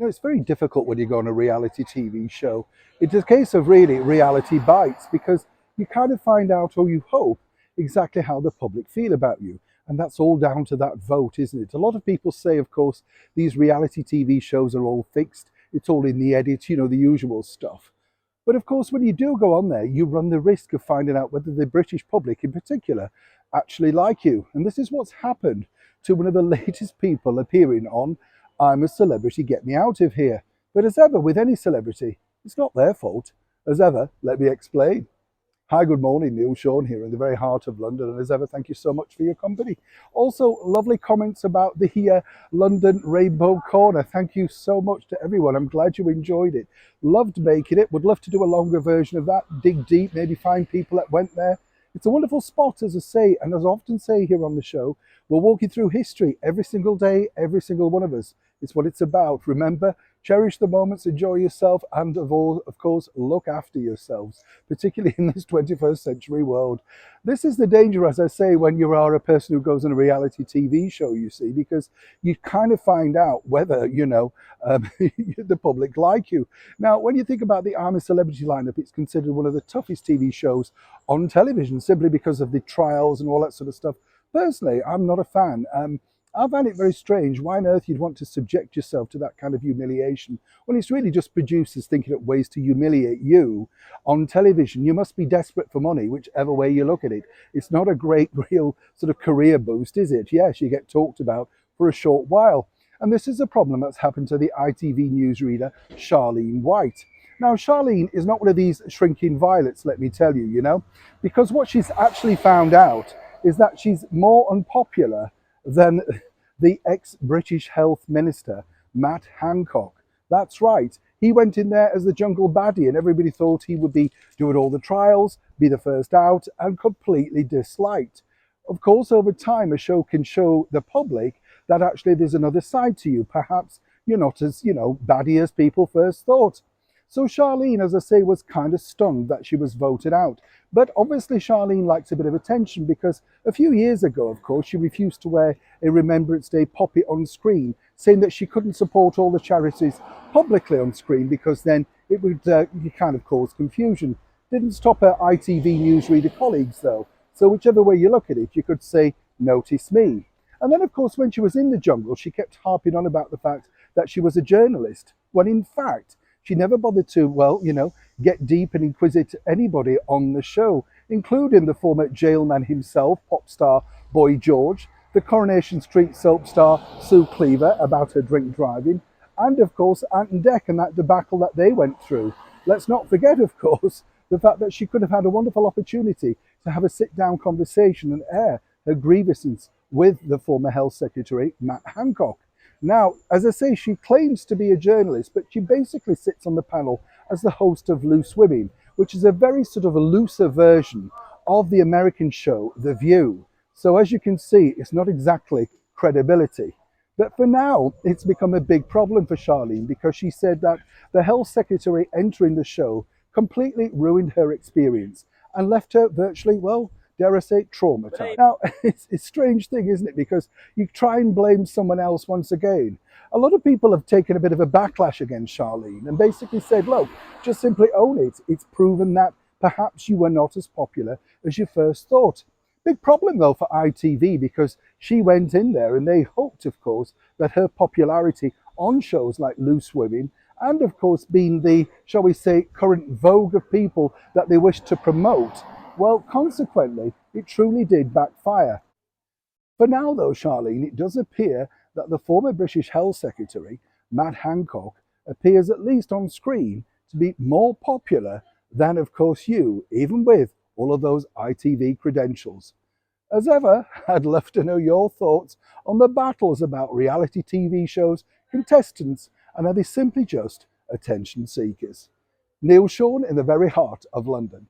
No, it's very difficult when you go on a reality TV show. It's a case of really reality bites because you kind of find out, or you hope, exactly how the public feel about you. And that's all down to that vote, isn't it? A lot of people say, of course, these reality TV shows are all fixed. It's all in the edit, the usual stuff. But of course, when you do go on there, you run the risk of finding out whether the British public in particular actually like you. And this is what's happened to one of the latest people appearing on I'm a Celebrity, Get Me Out of Here. But as ever with any celebrity, it's not their fault. As ever, let me explain. Hi, good morning, Neil Sean here in the very heart of London, and as ever, thank you so much for your company. Also, lovely comments about the London Rainbow Corner. Thank you so much to everyone. I'm glad you enjoyed it. Loved making it. Would love to do a longer version of that. Dig deep, maybe find people that went there. It's a wonderful spot, as I say, and as I often say here on the show, we're walking through history every single day, every single one of us. It's what it's about. Remember, cherish the moments, enjoy yourself, and of course, look after yourselves, particularly in this 21st century world. This is the danger, as I say, when you are a person who goes on a reality TV show, you see, because you kind of find out whether, the public like you. Now, when you think about the I'm a Celebrity lineup, it's considered one of the toughest TV shows on television, simply because of the trials and all that sort of stuff. Personally, I'm not a fan. I find it very strange. Why on earth you'd want to subject yourself to that kind of humiliation when it's really just producers thinking of ways to humiliate you on television? You must be desperate for money, whichever way you look at it. It's not a great, real sort of career boost, is it? Yes, you get talked about for a short while. And this is a problem that's happened to the ITV newsreader, Charlene White. Now, Charlene is not one of these shrinking violets, let me tell you, because what she's actually found out is that she's more unpopular than the ex-British Health Minister, Matt Hancock. That's right. He went in there as the jungle baddie and everybody thought he would be doing all the trials, be the first out, and completely disliked. Of course, over time, a show can show the public that actually there's another side to you. Perhaps you're not as, baddie as people first thought. So Charlene, as I say, was kind of stunned that she was voted out. But obviously Charlene likes a bit of attention because a few years ago, of course, she refused to wear a Remembrance Day poppy on screen, saying that she couldn't support all the charities publicly on screen because then it would kind of cause confusion. Didn't stop her ITV newsreader colleagues though. So whichever way you look at it, you could say, notice me. And then, of course, when she was in the jungle, she kept harping on about the fact that she was a journalist, when in fact, she never bothered to, get deep and inquisitive anybody on the show, including the former jailman himself, pop star Boy George, the Coronation Street soap star Sue Cleaver about her drink driving, and of course Ant and Dec and that debacle that they went through. Let's not forget, of course, the fact that she could have had a wonderful opportunity to have a sit-down conversation and air her grievances with the former Health Secretary, Matt Hancock. Now, as I say, she claims to be a journalist, but she basically sits on the panel as the host of Loose Women, which is a very sort of a looser version of the American show, The View. So as you can see, it's not exactly credibility. But for now, it's become a big problem for Charlene because she said that the health secretary entering the show completely ruined her experience and left her virtually, well, dare I say, traumatized. Now, it's a strange thing, isn't it? Because you try and blame someone else once again. A lot of people have taken a bit of a backlash against Charlene and basically said, look, just simply own it. It's proven that perhaps you were not as popular as you first thought. Big problem, though, for ITV because she went in there and they hoped, of course, that her popularity on shows like Loose Women and, of course, being the, shall we say, current vogue of people that they wish to promote, well, consequently, it truly did backfire. For now, though, Charlene, it does appear that the former British Health Secretary, Matt Hancock, appears at least on screen to be more popular than, of course, you, even with all of those ITV credentials. As ever, I'd love to know your thoughts on the battles about reality TV shows, contestants, and are they simply just attention seekers? Neil Sean in the very heart of London.